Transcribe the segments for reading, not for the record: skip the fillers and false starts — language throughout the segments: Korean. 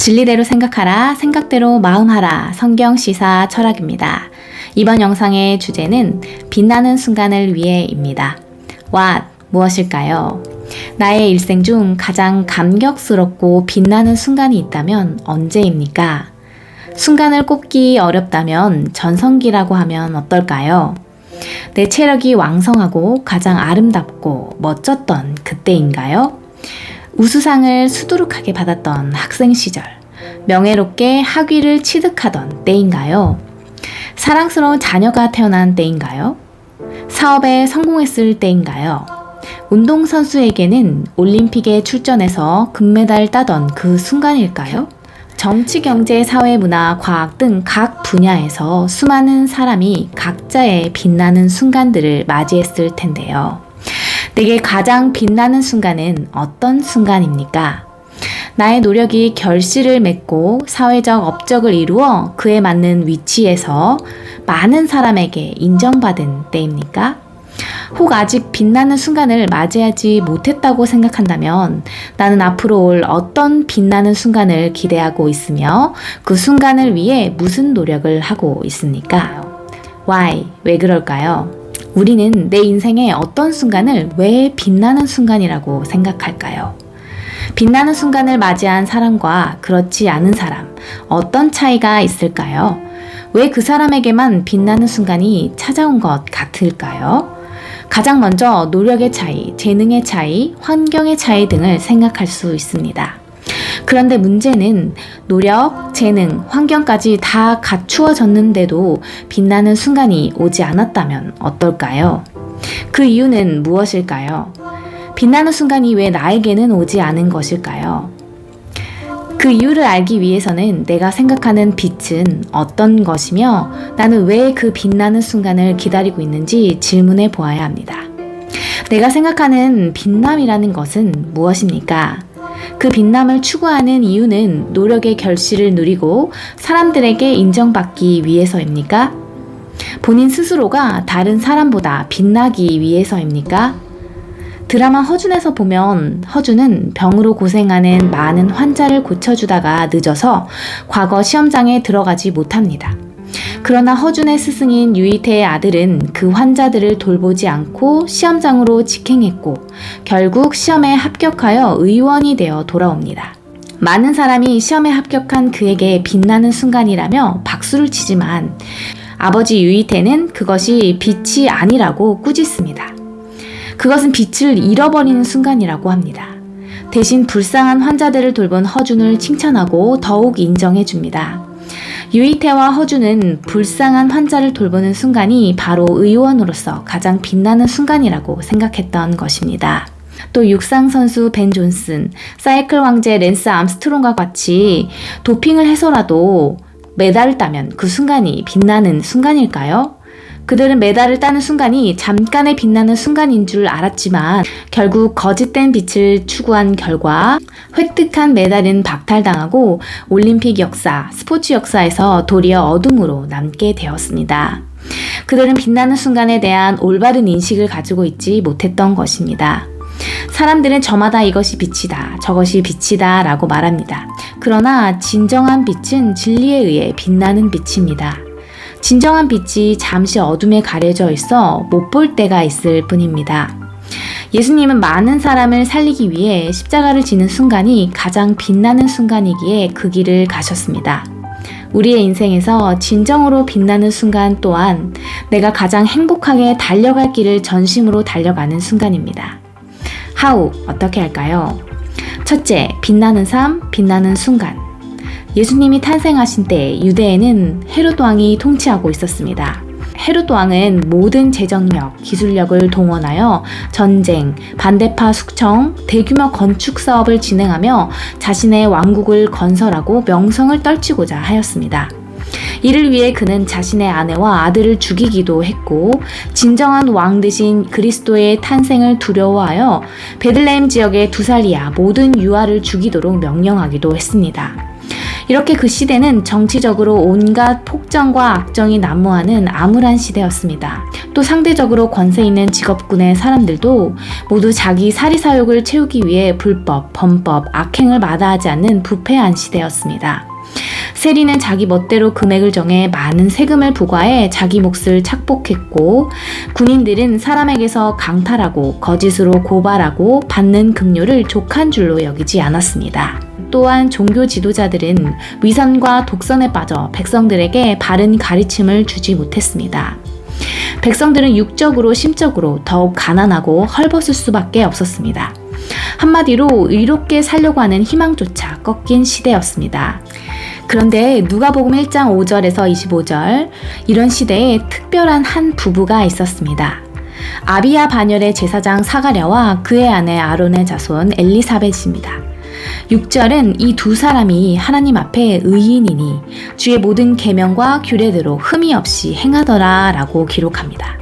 진리대로 생각하라, 생각대로 마음하라. 성경 시사 철학입니다. 이번 영상의 주제는 빛나는 순간을 위해입니다. What? 무엇일까요? 나의 일생 중 가장 감격스럽고 빛나는 순간이 있다면 언제입니까? 순간을 꼽기 어렵다면 전성기라고 하면 어떨까요? 내 체력이 왕성하고 가장 아름답고 멋졌던 그때인가요? 우수상을 수두룩하게 받았던 학생 시절, 명예롭게 학위를 취득하던 때인가요? 사랑스러운 자녀가 태어난 때인가요? 사업에 성공했을 때인가요? 운동선수에게는 올림픽에 출전해서 금메달 따던 그 순간일까요? 정치, 경제, 사회, 문화, 과학 등 각 분야에서 수많은 사람이 각자의 빛나는 순간들을 맞이했을 텐데요. 내게 가장 빛나는 순간은 어떤 순간입니까? 나의 노력이 결실을 맺고 사회적 업적을 이루어 그에 맞는 위치에서 많은 사람에게 인정받은 때입니까? 혹 아직 빛나는 순간을 맞이하지 못했다고 생각한다면 나는 앞으로 올 어떤 빛나는 순간을 기대하고 있으며 그 순간을 위해 무슨 노력을 하고 있습니까? Why? 왜 그럴까요? 우리는 내 인생의 어떤 순간을 왜 빛나는 순간이라고 생각할까요? 빛나는 순간을 맞이한 사람과 그렇지 않은 사람, 어떤 차이가 있을까요? 왜 그 사람에게만 빛나는 순간이 찾아온 것 같을까요? 가장 먼저 노력의 차이, 재능의 차이, 환경의 차이 등을 생각할 수 있습니다. 그런데 문제는 노력, 재능, 환경까지 다 갖추어졌는데도 빛나는 순간이 오지 않았다면 어떨까요? 그 이유는 무엇일까요? 빛나는 순간이 왜 나에게는 오지 않은 것일까요? 그 이유를 알기 위해서는 내가 생각하는 빛은 어떤 것이며 나는 왜 그 빛나는 순간을 기다리고 있는지 질문해 보아야 합니다. 내가 생각하는 빛남이라는 것은 무엇입니까? 그 빛남을 추구하는 이유는 노력의 결실을 누리고 사람들에게 인정받기 위해서입니까? 본인 스스로가 다른 사람보다 빛나기 위해서입니까? 드라마 허준에서 보면 허준은 병으로 고생하는 많은 환자를 고쳐주다가 늦어서 과거 시험장에 들어가지 못합니다. 그러나 허준의 스승인 유이태의 아들은 그 환자들을 돌보지 않고 시험장으로 직행했고 결국 시험에 합격하여 의원이 되어 돌아옵니다. 많은 사람이 시험에 합격한 그에게 빛나는 순간이라며 박수를 치지만 아버지 유이태는 그것이 빛이 아니라고 꾸짖습니다. 그것은 빛을 잃어버리는 순간이라고 합니다. 대신 불쌍한 환자들을 돌본 허준을 칭찬하고 더욱 인정해줍니다. 유이태와 허준은 불쌍한 환자를 돌보는 순간이 바로 의원으로서 가장 빛나는 순간이라고 생각했던 것입니다. 또 육상선수 벤 존슨, 사이클 왕제 랜스 암스트롱과 같이 도핑을 해서라도 메달을 따면 그 순간이 빛나는 순간일까요? 그들은 메달을 따는 순간이 잠깐의 빛나는 순간인 줄 알았지만 결국 거짓된 빛을 추구한 결과 획득한 메달은 박탈당하고 올림픽 역사, 스포츠 역사에서 도리어 어둠으로 남게 되었습니다. 그들은 빛나는 순간에 대한 올바른 인식을 가지고 있지 못했던 것입니다. 사람들은 저마다 이것이 빛이다, 저것이 빛이다 라고 말합니다. 그러나 진정한 빛은 진리에 의해 빛나는 빛입니다. 진정한 빛이 잠시 어둠에 가려져 있어 못 볼 때가 있을 뿐입니다. 예수님은 많은 사람을 살리기 위해 십자가를 지는 순간이 가장 빛나는 순간이기에 그 길을 가셨습니다. 우리의 인생에서 진정으로 빛나는 순간 또한 내가 가장 행복하게 달려갈 길을 전심으로 달려가는 순간입니다. How? 어떻게 할까요? 첫째, 빛나는 삶, 빛나는 순간. 예수님이 탄생하신 때 유대에는 헤롯 왕이 통치하고 있었습니다. 헤롯 왕은 모든 재정력, 기술력을 동원하여 전쟁, 반대파 숙청, 대규모 건축 사업을 진행하며 자신의 왕국을 건설하고 명성을 떨치고자 하였습니다. 이를 위해 그는 자신의 아내와 아들을 죽이기도 했고 진정한 왕 되신 그리스도의 탄생을 두려워하여 베들레헴 지역의 두살이야 모든 유아를 죽이도록 명령하기도 했습니다. 이렇게 그 시대는 정치적으로 온갖 폭정과 악정이 난무하는 암울한 시대였습니다. 또 상대적으로 권세 있는 직업군의 사람들도 모두 자기 사리사욕을 채우기 위해 불법, 범법, 악행을 마다하지 않는 부패한 시대였습니다. 세리는 자기 멋대로 금액을 정해 많은 세금을 부과해 자기 몫을 착복했고, 군인들은 사람에게서 강탈하고 거짓으로 고발하고 받는 급료를 족한 줄로 여기지 않았습니다. 또한 종교 지도자들은 위선과 독선에 빠져 백성들에게 바른 가르침을 주지 못했습니다. 백성들은 육적으로 심적으로 더욱 가난하고 헐벗을 수밖에 없었습니다. 한마디로 의롭게 살려고 하는 희망조차 꺾인 시대였습니다. 그런데 누가복음 1장 5절에서 25절, 이런 시대에 특별한 한 부부가 있었습니다. 아비야 반열의 제사장 사가랴와 그의 아내 아론의 자손 엘리사벳입니다. 6절은 이 두 사람이 하나님 앞에 의인이니 주의 모든 계명과 규례대로 흠이 없이 행하더라 라고 기록합니다.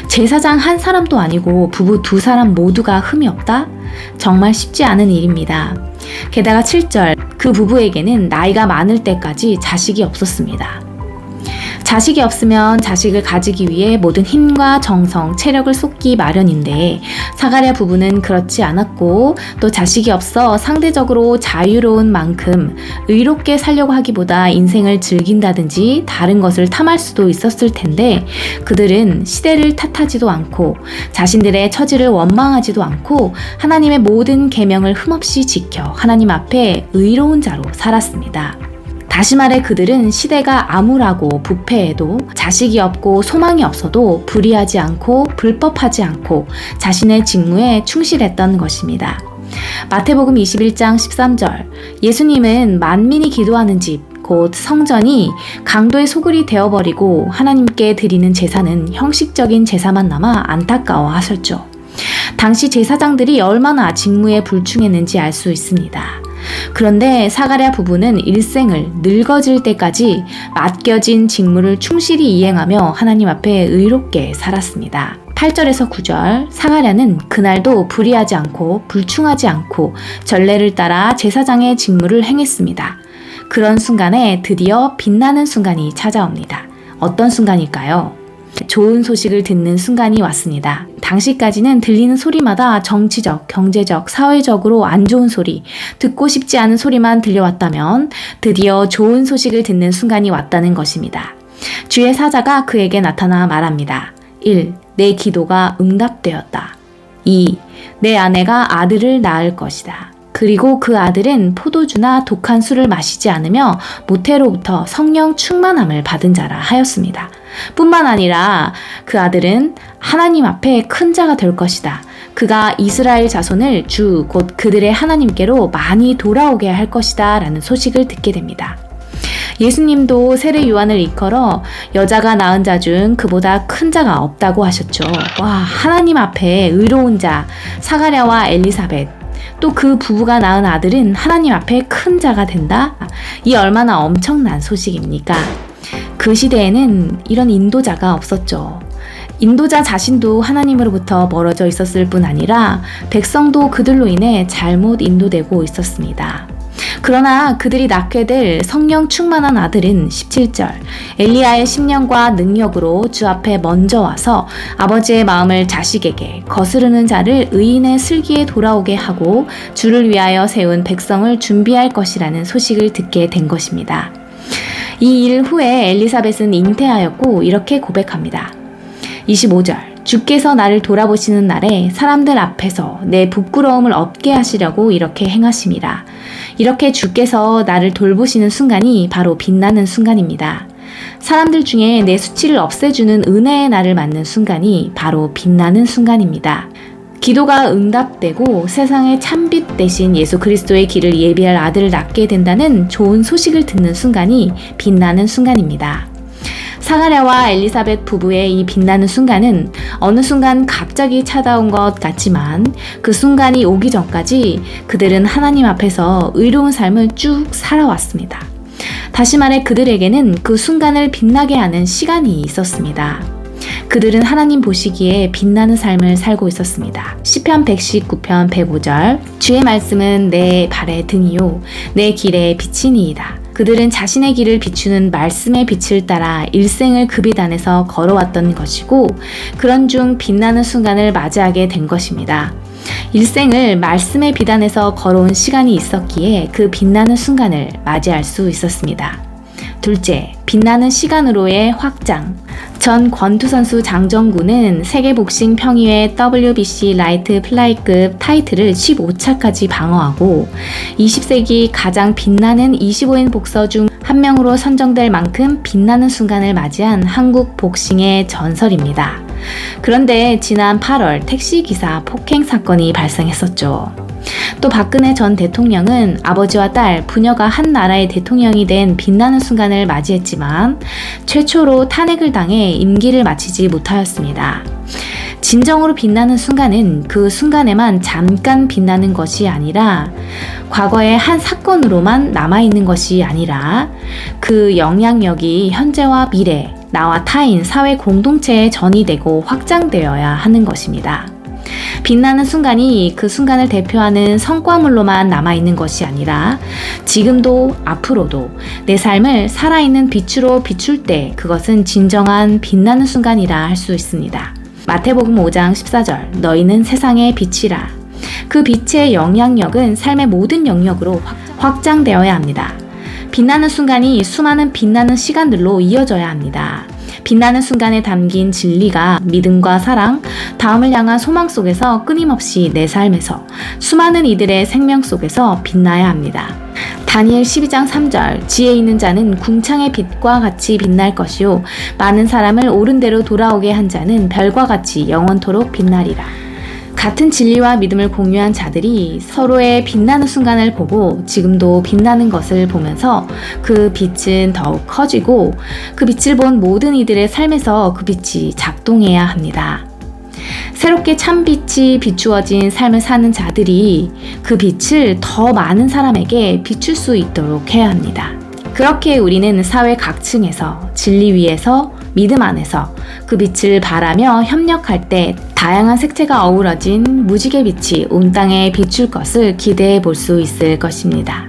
제사장 한 사람도 아니고 부부 두 사람 모두가 흠이 없다? 정말 쉽지 않은 일입니다. 게다가 7절, 그 부부에게는 나이가 많을 때까지 자식이 없었습니다. 자식이 없으면 자식을 가지기 위해 모든 힘과 정성, 체력을 쏟기 마련인데 사가랴 부부는 그렇지 않았고, 또 자식이 없어 상대적으로 자유로운 만큼 의롭게 살려고 하기보다 인생을 즐긴다든지 다른 것을 탐할 수도 있었을 텐데, 그들은 시대를 탓하지도 않고 자신들의 처지를 원망하지도 않고 하나님의 모든 계명을 흠없이 지켜 하나님 앞에 의로운 자로 살았습니다. 다시 말해 그들은 시대가 암울하고 부패해도 자식이 없고 소망이 없어도 불의하지 않고 불법하지 않고 자신의 직무에 충실했던 것입니다. 마태복음 21장 13절, 예수님은 만민이 기도하는 집, 곧 성전이 강도의 소굴이 되어버리고 하나님께 드리는 제사는 형식적인 제사만 남아 안타까워 하셨죠. 당시 제사장들이 얼마나 직무에 불충했는지 알 수 있습니다. 그런데 사가랴 부부는 일생을 늙어질 때까지 맡겨진 직무를 충실히 이행하며 하나님 앞에 의롭게 살았습니다. 8절에서 9절, 사가랴는 그날도 불의하지 않고 불충하지 않고 전례를 따라 제사장의 직무를 행했습니다. 그런 순간에 드디어 빛나는 순간이 찾아옵니다. 어떤 순간일까요? 좋은 소식을 듣는 순간이 왔습니다. 당시까지는 들리는 소리마다 정치적, 경제적, 사회적으로 안 좋은 소리, 듣고 싶지 않은 소리만 들려왔다면 드디어 좋은 소식을 듣는 순간이 왔다는 것입니다. 주의 사자가 그에게 나타나 말합니다. 1. 내 기도가 응답되었다. 2. 내 아내가 아들을 낳을 것이다. 그리고 그 아들은 포도주나 독한 술을 마시지 않으며 모태로부터 성령 충만함을 받은 자라 하였습니다. 뿐만 아니라 그 아들은 하나님 앞에 큰 자가 될 것이다. 그가 이스라엘 자손을 주 곧 그들의 하나님께로 많이 돌아오게 할 것이다 라는 소식을 듣게 됩니다. 예수님도 세례 요한을 이끌어 여자가 낳은 자 중 그보다 큰 자가 없다고 하셨죠. 와, 하나님 앞에 의로운 자 사가랴와 엘리사벳, 또 그 부부가 낳은 아들은 하나님 앞에 큰 자가 된다? 이 얼마나 엄청난 소식입니까? 그 시대에는 이런 인도자가 없었죠. 인도자 자신도 하나님으로부터 멀어져 있었을 뿐 아니라 백성도 그들로 인해 잘못 인도되고 있었습니다. 그러나 그들이 낳게 될 성령 충만한 아들은 17절, 엘리야의 심령과 능력으로 주 앞에 먼저 와서 아버지의 마음을 자식에게, 거스르는 자를 의인의 슬기에 돌아오게 하고 주를 위하여 세운 백성을 준비할 것이라는 소식을 듣게 된 것입니다. 이 일 후에 엘리사벳은 잉태하였고 이렇게 고백합니다. 25절, 주께서 나를 돌아보시는 날에 사람들 앞에서 내 부끄러움을 없게 하시려고 이렇게 행하심이라. 이렇게 주께서 나를 돌보시는 순간이 바로 빛나는 순간입니다. 사람들 중에 내 수치를 없애주는 은혜의 날을 맞는 순간이 바로 빛나는 순간입니다. 기도가 응답되고 세상의 참빛 대신 예수 그리스도의 길을 예비할 아들을 낳게 된다는 좋은 소식을 듣는 순간이 빛나는 순간입니다. 사가랴와 엘리사벳 부부의 이 빛나는 순간은 어느 순간 갑자기 찾아온 것 같지만 그 순간이 오기 전까지 그들은 하나님 앞에서 의로운 삶을 쭉 살아왔습니다. 다시 말해 그들에게는 그 순간을 빛나게 하는 시간이 있었습니다. 그들은 하나님 보시기에 빛나는 삶을 살고 있었습니다. 시편 119편 105절 주의 말씀은 내 발의 등이요 내 길의 빛이니이다. 그들은 자신의 길을 비추는 말씀의 빛을 따라 일생을 그 빛 안에서 걸어왔던 것이고 그런 중 빛나는 순간을 맞이하게 된 것입니다. 일생을 말씀의 빛 안에서 걸어온 시간이 있었기에 그 빛나는 순간을 맞이할 수 있었습니다. 둘째, 빛나는 시간으로의 확장. 전 권투선수 장정구는 세계복싱 평의회 WBC 라이트 플라이급 타이틀을 15차까지 방어하고 20세기 가장 빛나는 25인 복서 중 한 명으로 선정될 만큼 빛나는 순간을 맞이한 한국 복싱의 전설입니다. 그런데 지난 8월 택시기사 폭행 사건이 발생했었죠. 또 박근혜 전 대통령은 아버지와 딸, 부녀가 한 나라의 대통령이 된 빛나는 순간을 맞이했지만 최초로 탄핵을 당해 임기를 마치지 못하였습니다. 진정으로 빛나는 순간은 그 순간에만 잠깐 빛나는 것이 아니라 과거의 한 사건으로만 남아있는 것이 아니라 그 영향력이 현재와 미래, 나와 타인, 사회 공동체에 전이되고 확장되어야 하는 것입니다. 빛나는 순간이 그 순간을 대표하는 성과물로만 남아있는 것이 아니라 지금도 앞으로도 내 삶을 살아있는 빛으로 비출 때 그것은 진정한 빛나는 순간이라 할 수 있습니다. 마태복음 5장 14절 너희는 세상의 빛이라. 그 빛의 영향력은 삶의 모든 영역으로 확장되어야 합니다. 빛나는 순간이 수많은 빛나는 시간들로 이어져야 합니다. 빛나는 순간에 담긴 진리가 믿음과 사랑, 다음을 향한 소망 속에서 끊임없이 내 삶에서 수많은 이들의 생명 속에서 빛나야 합니다. 다니엘 12장 3절 지혜 있는 자는 궁창의 빛과 같이 빛날 것이요 많은 사람을 옳은 대로 돌아오게 한 자는 별과 같이 영원토록 빛나리라. 같은 진리와 믿음을 공유한 자들이 서로의 빛나는 순간을 보고 지금도 빛나는 것을 보면서 그 빛은 더욱 커지고 그 빛을 본 모든 이들의 삶에서 그 빛이 작동해야 합니다. 새롭게 참빛이 비추어진 삶을 사는 자들이 그 빛을 더 많은 사람에게 비출 수 있도록 해야 합니다. 그렇게 우리는 사회 각층에서 진리 위에서 믿음 안에서 그 빛을 바라며 협력할 때 다양한 색채가 어우러진 무지개 빛이 온 땅에 비출 것을 기대해 볼 수 있을 것입니다.